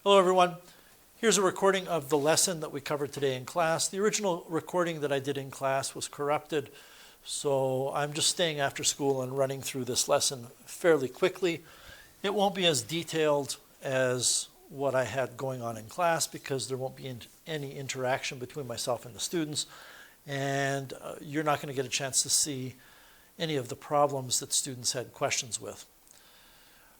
Hello everyone. Here's a recording of the lesson that we covered today in class. The original recording that I did in class was corrupted, so I'm just staying after school and running through this lesson fairly quickly. It won't be as detailed as what I had going on in class because there won't be any interaction between myself and the students, and you're not going to get a chance to see any of the problems that students had questions with.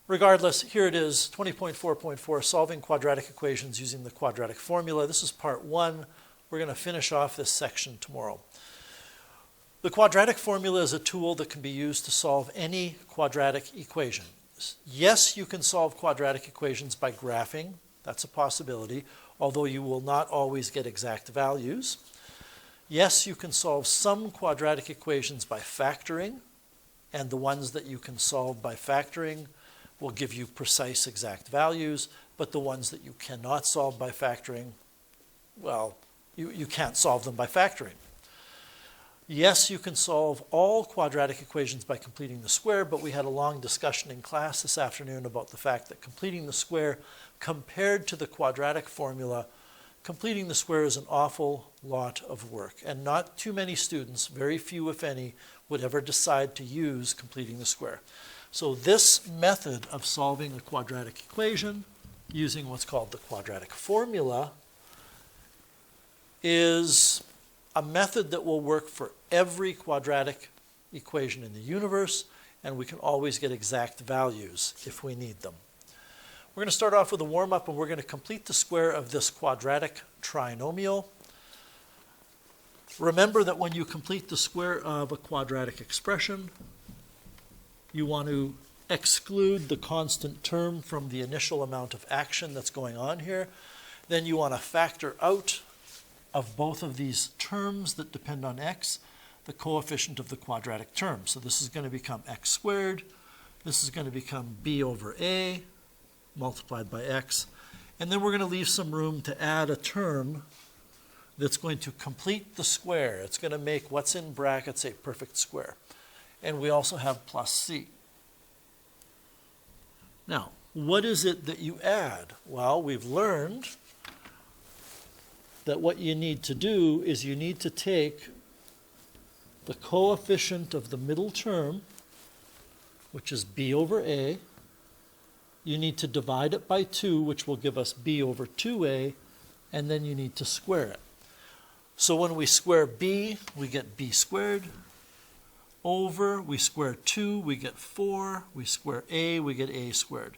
Regardless, here it is, 20.4.4, solving quadratic equations using the quadratic formula. This is part one. We're going to finish off this section tomorrow. The quadratic formula is a tool that can be used to solve any quadratic equation. Yes, you can solve quadratic equations by graphing. That's a possibility, although you will not always get exact values. Yes, you can solve some quadratic equations by factoring, and the ones that you can solve by factoring will give you precise exact values, but the ones that you cannot solve by factoring, well, you can't solve them by factoring. Yes, you can solve all quadratic equations by completing the square, but we had a long discussion in class this afternoon about the fact that completing the square compared to the quadratic formula, completing the square is an awful lot of work, and not too many students, very few if any, would ever decide to use completing the square. So this method of solving a quadratic equation using what's called the quadratic formula is a method that will work for every quadratic equation in the universe, and we can always get exact values if we need them. We're going to start off with a warm-up, and we're going to complete the square of this quadratic trinomial. Remember that when you complete the square of a quadratic expression, you want to exclude the constant term from the initial amount of action that's going on here. Then you want to factor out of both of these terms that depend on x the coefficient of the quadratic term. So this is going to become x squared. This is going to become b over a multiplied by x. And then we're going to leave some room to add a term that's going to complete the square. It's going to make what's in brackets a perfect square. And we also have plus c. Now, what is it that you add? Well, we've learned that what you need to do is you need to take the coefficient of the middle term, which is b over a. You need to divide it by 2, which will give us b over 2a, and then you need to square it. So when we square b, we get b squared. Over, we square 2, we get 4. We square a, we get a squared.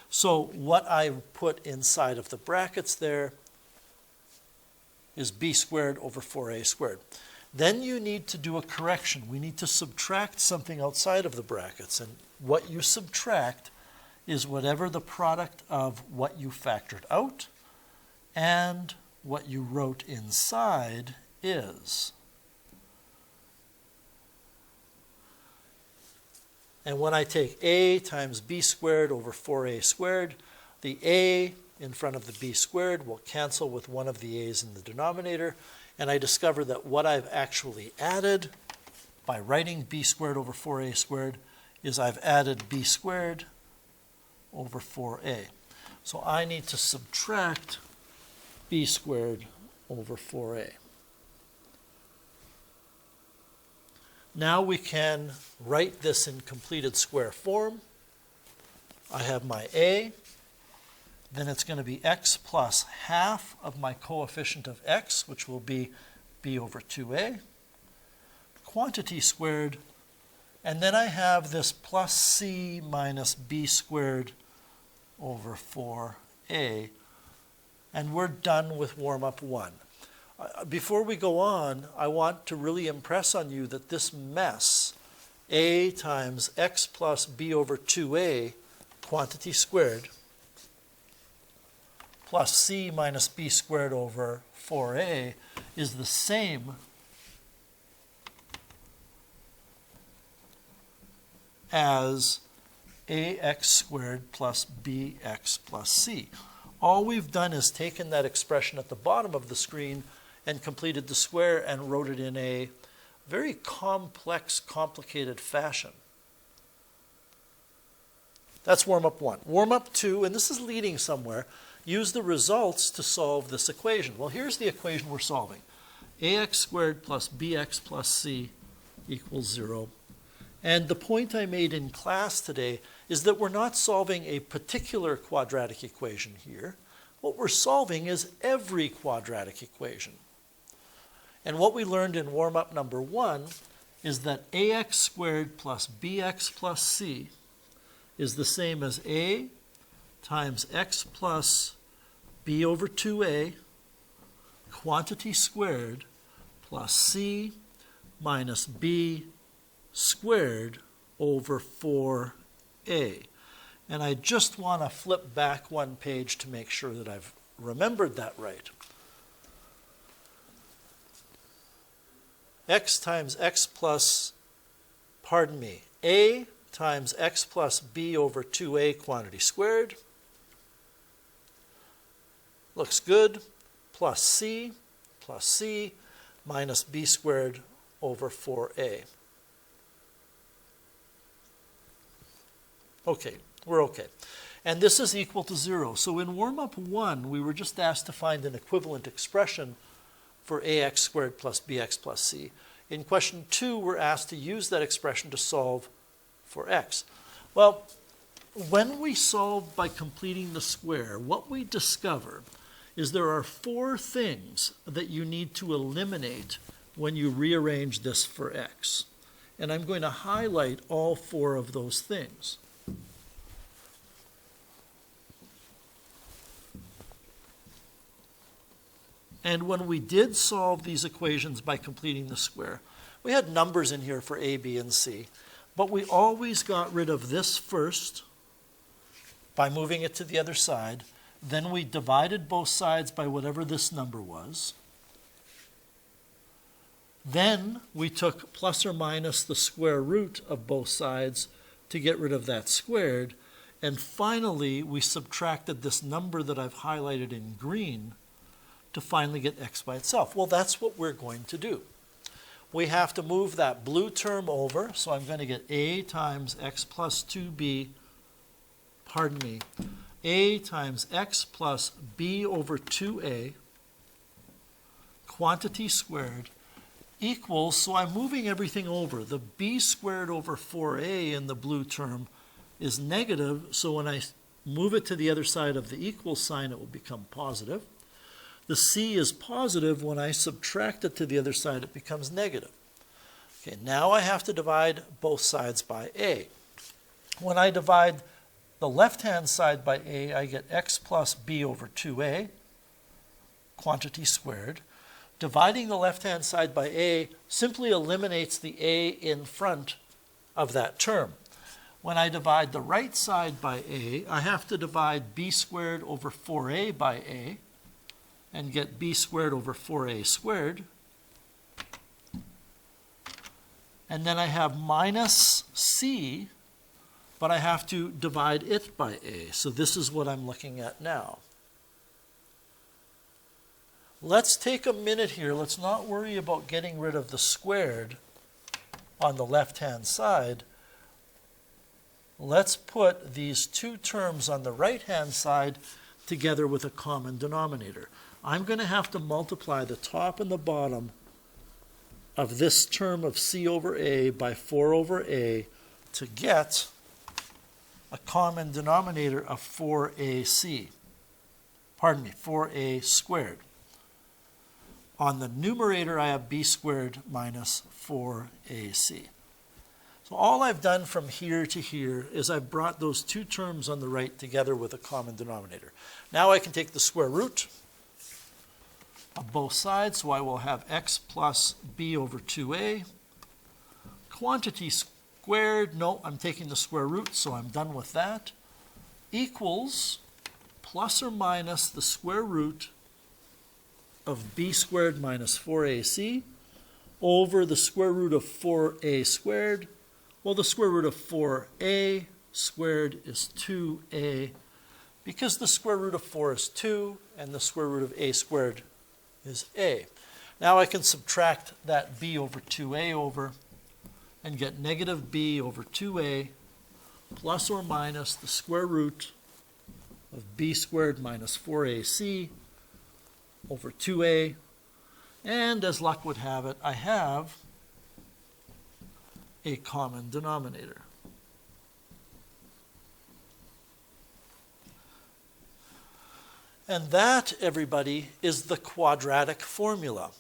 So what I put inside of the brackets there is b squared over 4a squared. Then you need to do a correction. We need to subtract something outside of the brackets. And what you subtract is whatever the product of what you factored out and what you wrote inside is. And when I take a times b squared over 4a squared, the a in front of the b squared will cancel with one of the a's in the denominator, and I discover that what I've actually added by writing b squared over 4a squared is I've added b squared over 4a. So I need to subtract b squared over 4a. Now we can write this in completed square form. I have my a, then it's going to be x plus half of my coefficient of x, which will be b over 2a, quantity squared, and then I have this plus c minus b squared over 4a, and we're done with warm-up 1. Before we go on, I want to really impress on you that this mess, a times x plus b over 2a, quantity squared, plus c minus b squared over 4a, is the same as ax squared plus bx plus c. All we've done is taken that expression at the bottom of the screen and completed the square and wrote it in a very complex, complicated fashion. That's warm-up 1. Warm-up 2, and this is leading somewhere, use the results to solve this equation. Well, here's the equation we're solving. Ax squared plus bx plus c equals 0. And the point I made in class today is that we're not solving a particular quadratic equation here. What we're solving is every quadratic equation. And what we learned in warm-up number 1 is that ax squared plus bx plus c is the same as a times x plus b over 2a quantity squared plus c minus b squared over 4a. And I just want to flip back one page to make sure that I've remembered that right. X times x plus, pardon me, a times x plus b over 2a quantity squared. Looks good. Plus c minus b squared over 4a. Okay, we're okay. And this is equal to 0. So in warm-up 1, we were just asked to find an equivalent expression for ax squared plus bx plus c. In question 2, we're asked to use that expression to solve for x. Well, when we solve by completing the square, what we discover is there are 4 things that you need to eliminate when you rearrange this for x. And I'm going to highlight all 4 of those things. And when we did solve these equations by completing the square, we had numbers in here for a, b, and c, but we always got rid of this first by moving it to the other side. Then we divided both sides by whatever this number was. Then we took plus or minus the square root of both sides to get rid of that squared. And finally, we subtracted this number that I've highlighted in green to finally get x by itself. Well, that's what we're going to do. We have to move that blue term over, so I'm going to get a times x plus 2b, pardon me, a times x plus b over 2a, quantity squared, equals, so I'm moving everything over. The b squared over 4a in the blue term is negative, so when I move it to the other side of the equal sign, it will become positive. The c is positive. When I subtract it to the other side, it becomes negative. Okay, now I have to divide both sides by a. When I divide the left-hand side by a, I get x plus b over 2a, quantity squared. Dividing the left-hand side by a simply eliminates the a in front of that term. When I divide the right side by a, I have to divide b squared over 4a by a, and get b squared over 4a squared. And then I have minus c, but I have to divide it by a. So this is what I'm looking at now. Let's take a minute here. Let's not worry about getting rid of the squared on the left-hand side. Let's put these 2 terms on the right-hand side together with a common denominator. I'm going to have to multiply the top and the bottom of this term of c over a by 4 over a to get a common denominator of 4ac. Pardon me, 4a squared. On the numerator, I have b squared minus 4ac. So all I've done from here to here is I've brought those 2 terms on the right together with a common denominator. Now I can take the square root of both sides, so I will have x plus b over 2a. Quantity squared, no, I'm taking the square root, so I'm done with that, equals plus or minus the square root of b squared minus 4ac over the square root of 4a squared. Well, the square root of 4a squared is 2a, because the square root of 4 is 2, and the square root of a squared is a. Now I can subtract that b over 2a over and get negative b over 2a plus or minus the square root of b squared minus 4ac over 2a. And as luck would have it, I have a common denominator. And that, everybody, is the quadratic formula.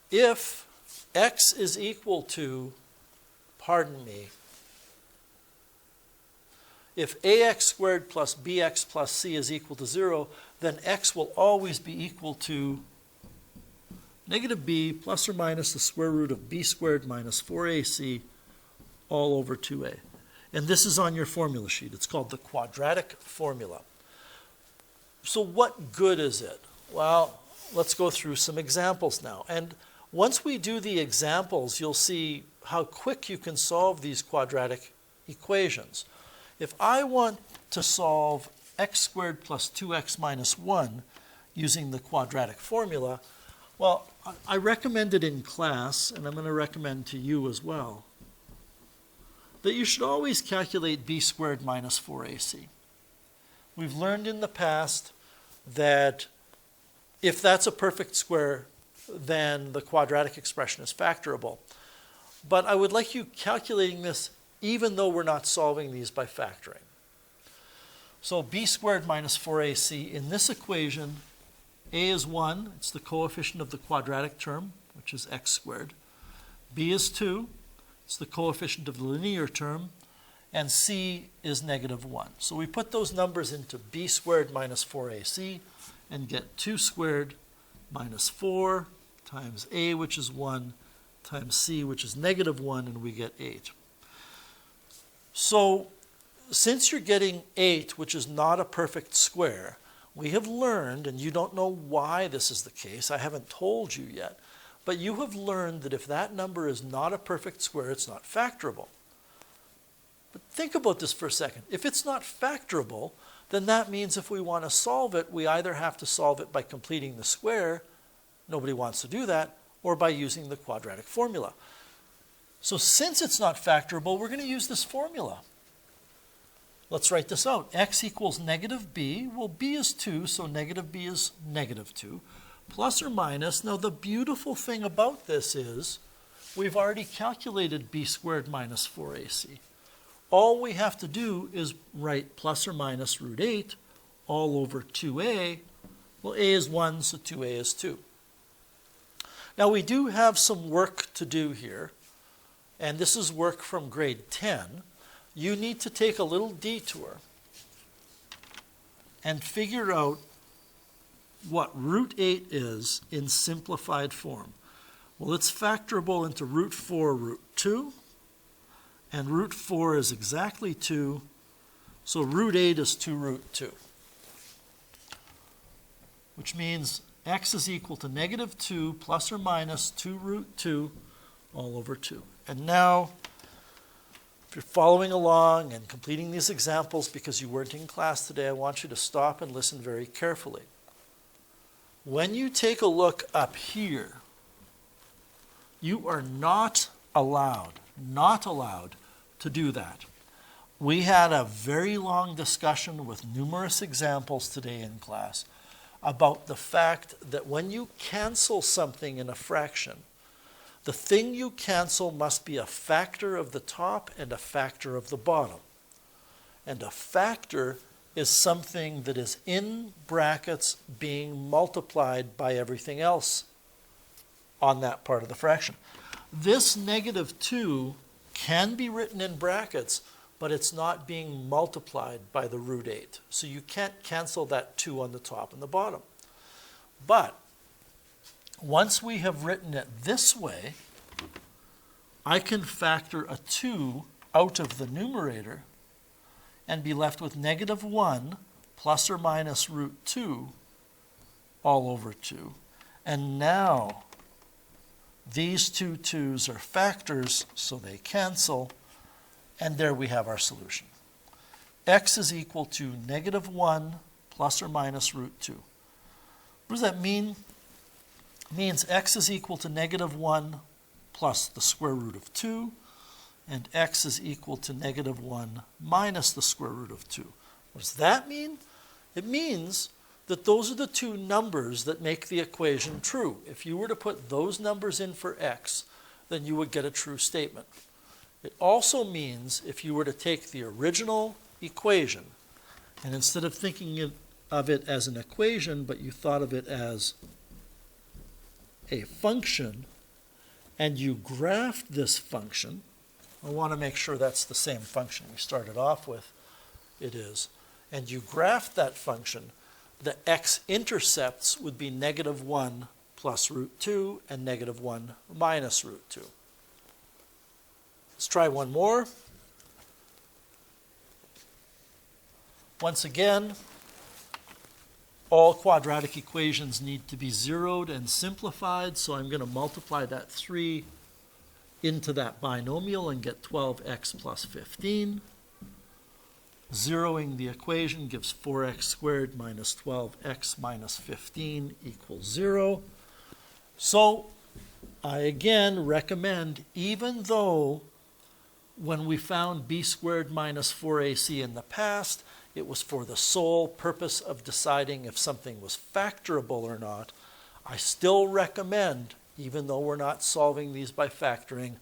If x is equal to, pardon me, if ax squared plus bx plus c is equal to 0, then x will always be equal to negative b plus or minus the square root of b squared minus 4ac all over 2a. And this is on your formula sheet. It's called the quadratic formula. So what good is it? Well, let's go through some examples now. And once we do the examples, you'll see how quick you can solve these quadratic equations. If I want to solve x squared plus 2x minus 1 using the quadratic formula, well, I recommended in class, and I'm going to recommend to you as well, that you should always calculate b squared minus 4ac. We've learned in the past that if that's a perfect square, then the quadratic expression is factorable. But I would like you calculating this even though we're not solving these by factoring. So b squared minus 4ac, in this equation, a is 1, it's the coefficient of the quadratic term, which is x squared. B is 2, it's the coefficient of the linear term, and c is negative 1. So we put those numbers into b squared minus 4ac and get 2 squared minus 4 times a, which is 1, times c, which is negative 1, and we get 8. So since you're getting 8, which is not a perfect square, we have learned, and you don't know why this is the case, I haven't told you yet, but you have learned that if that number is not a perfect square, it's not factorable. But think about this for a second. If it's not factorable, then that means if we want to solve it, we either have to solve it by completing the square, nobody wants to do that, or by using the quadratic formula. So since it's not factorable, we're going to use this formula. Let's write this out. X equals negative b. Well, b is 2, so negative b is negative 2. Plus or minus. Now, the beautiful thing about this is we've already calculated b squared minus 4ac. All we have to do is write plus or minus root 8 all over 2a. Well, a is 1, so 2a is 2. Now, we do have some work to do here, and this is work from grade 10. You need to take a little detour and figure out what root 8 is in simplified form. Well, it's factorable into root 4 root 2, and root 4 is exactly 2, so root 8 is 2 root 2, which means x is equal to negative 2 plus or minus 2 root 2 all over 2. And now, if you're following along and completing these examples because you weren't in class today, I want you to stop and listen very carefully. When you take a look up here, you are not allowed to do that. We had a very long discussion with numerous examples today in class about the fact that when you cancel something in a fraction, the thing you cancel must be a factor of the top and a factor of the bottom. And a factor is something that is in brackets being multiplied by everything else on that part of the fraction. This negative 2 can be written in brackets, but it's not being multiplied by the root 8. So you can't cancel that 2 on the top and the bottom. But once we have written it this way, I can factor a 2 out of the numerator and be left with negative 1 plus or minus root 2 all over 2. And now these two 2's are factors, so they cancel, and there we have our solution. X is equal to negative 1 plus or minus root 2. What does that mean? It means x is equal to negative 1 plus the square root of 2. and x is equal to negative 1 minus the square root of 2. What does that mean? It means that those are the two numbers that make the equation true. If you were to put those numbers in for x, then you would get a true statement. It also means if you were to take the original equation, and instead of thinking of it as an equation, but you thought of it as a function, and you graphed this function, I want to make sure that's the same function we started off with. It is. And you graphed that function, the x-intercepts would be negative 1 plus root 2 and negative 1 minus root 2. Let's try one more. Once again, all quadratic equations need to be zeroed and simplified, so I'm going to multiply that 3 into that binomial and get 12x plus 15. Zeroing the equation gives 4x squared minus 12x minus 15 equals 0. So I again recommend, even though when we found b squared minus 4ac in the past, it was for the sole purpose of deciding if something was factorable or not, I still recommend, even though we're not solving these by factoring,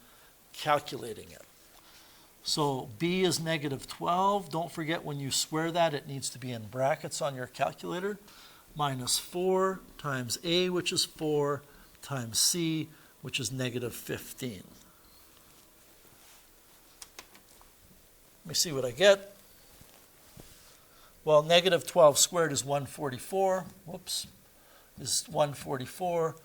calculating it. So b is negative 12. Don't forget when you square that, it needs to be in brackets on your calculator. Minus 4 times a, which is 4, times c, which is negative 15. Let me see what I get. Well, negative 12 squared is 144. Whoops. Is 144.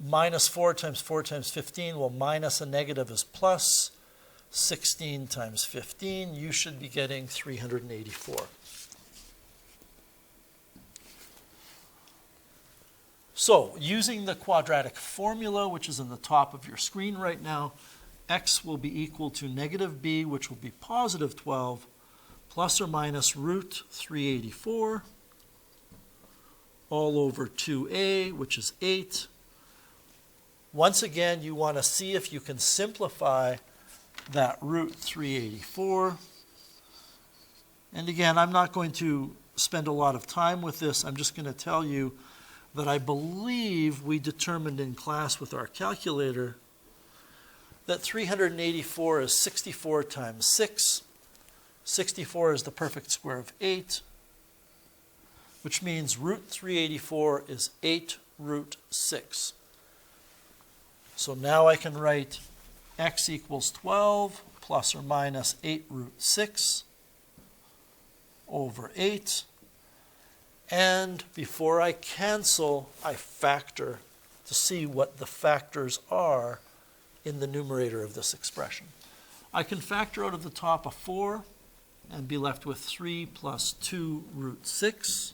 Minus 4 times 15. Well, minus a negative is plus. 16 times 15. You should be getting 384. So, using the quadratic formula, which is in the top of your screen right now, x will be equal to negative b, which will be positive 12, plus or minus root 384, all over 2a, which is 8. Once again, you want to see if you can simplify that root 384. And again, I'm not going to spend a lot of time with this. I'm just going to tell you that I believe we determined in class with our calculator that 384 is 64 times 6. 64 is the perfect square of 8, which means root 384 is 8 root 6. So now I can write x equals 12 plus or minus 8 root 6 over 8. And before I cancel, I factor to see what the factors are in the numerator of this expression. I can factor out of the top a 4 and be left with 3 plus 2 root 6.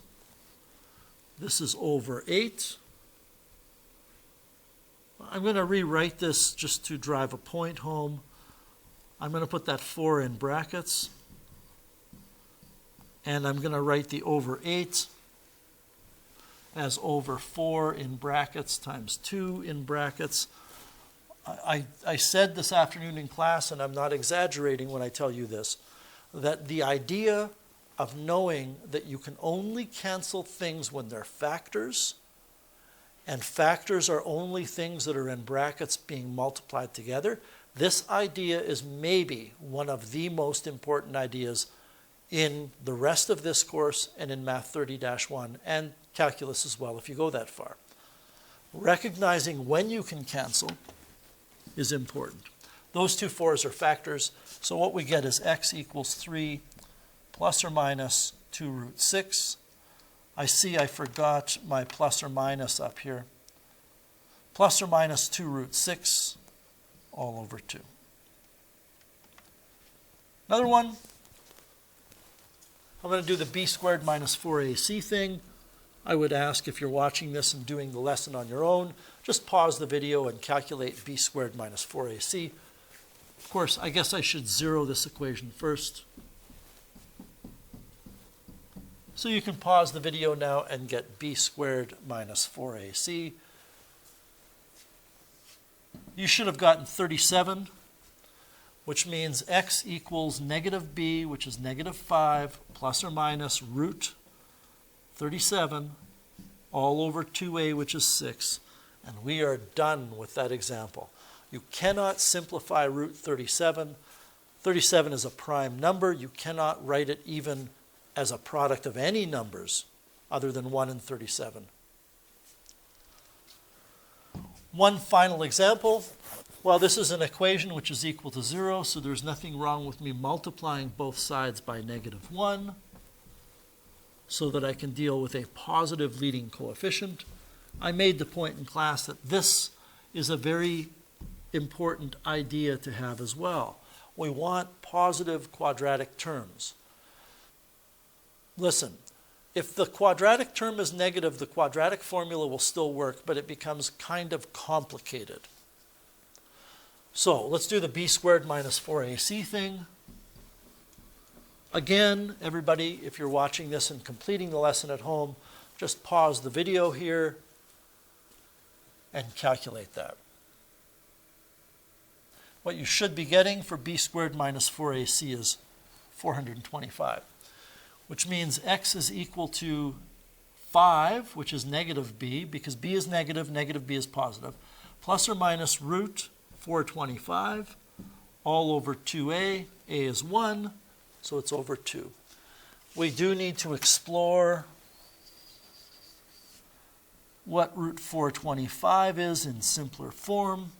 This is over 8. I'm going to rewrite this just to drive a point home. I'm going to put that 4 in brackets. And I'm going to write the over 8 as over 4 in brackets times 2 in brackets. I said this afternoon in class, and I'm not exaggerating when I tell you this, that the idea of knowing that you can only cancel things when they're factors, and factors are only things that are in brackets being multiplied together, this idea is maybe one of the most important ideas in the rest of this course and in Math 30-1 and calculus as well, if you go that far. Recognizing when you can cancel is important. Those two 4s are factors, so what we get is x equals 3 plus or minus 2 root 6. I see I forgot my plus or minus up here. Plus or minus 2 root 6 all over 2. Another one. I'm going to do the b squared minus 4ac thing. I would ask, if you're watching this and doing the lesson on your own, just pause the video and calculate b squared minus 4ac. Of course, I guess I should zero this equation first. So you can pause the video now and get b squared minus 4ac. You should have gotten 37. which means x equals negative b, which is negative 5, plus or minus root 37, all over 2a, which is 6. And we are done with that example. You cannot simplify root 37. 37 is a prime number. You cannot write it even as a product of any numbers other than 1 and 37. One final example. Well, this is an equation which is equal to 0, so there's nothing wrong with me multiplying both sides by negative 1 so that I can deal with a positive leading coefficient. I made the point in class that this is a very important idea to have as well. We want positive quadratic terms. Listen, if the quadratic term is negative, the quadratic formula will still work, but it becomes kind of complicated. So let's do the b squared minus 4ac thing. Again, everybody, if you're watching this and completing the lesson at home, just pause the video here and calculate that. What you should be getting for b squared minus 4ac is 425, which means x is equal to 5, which is negative b, because b is negative, negative b is positive, plus or minus root 425 all over 2a. A is 1, so it's over 2. We do need to explore what root 425 is in simpler form.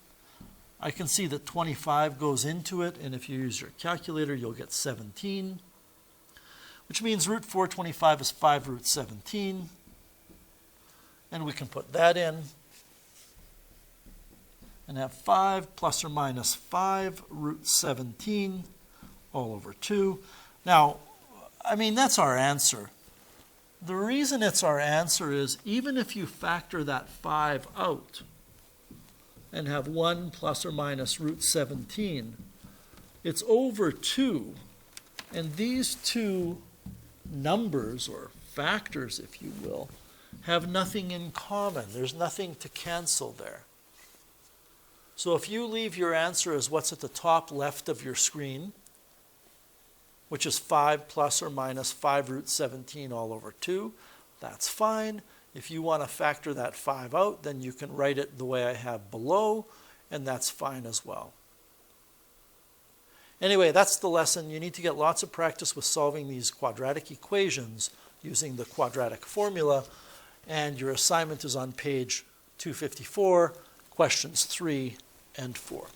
I can see that 25 goes into it, and if you use your calculator, you'll get 17, which means root 425 is 5 root 17, and we can put that in and have 5 plus or minus 5 root 17 all over 2. Now, I mean, that's our answer. The reason it's our answer is even if you factor that 5 out and have 1 plus or minus root 17, it's over 2. And these two numbers, or factors, if you will, have nothing in common. There's nothing to cancel there. So if you leave your answer as what's at the top left of your screen, which is 5 plus or minus 5 root 17 all over 2, that's fine. If you want to factor that 5 out, then you can write it the way I have below, and that's fine as well. Anyway, that's the lesson. You need to get lots of practice with solving these quadratic equations using the quadratic formula, and your assignment is on page 254, questions 3 and 4.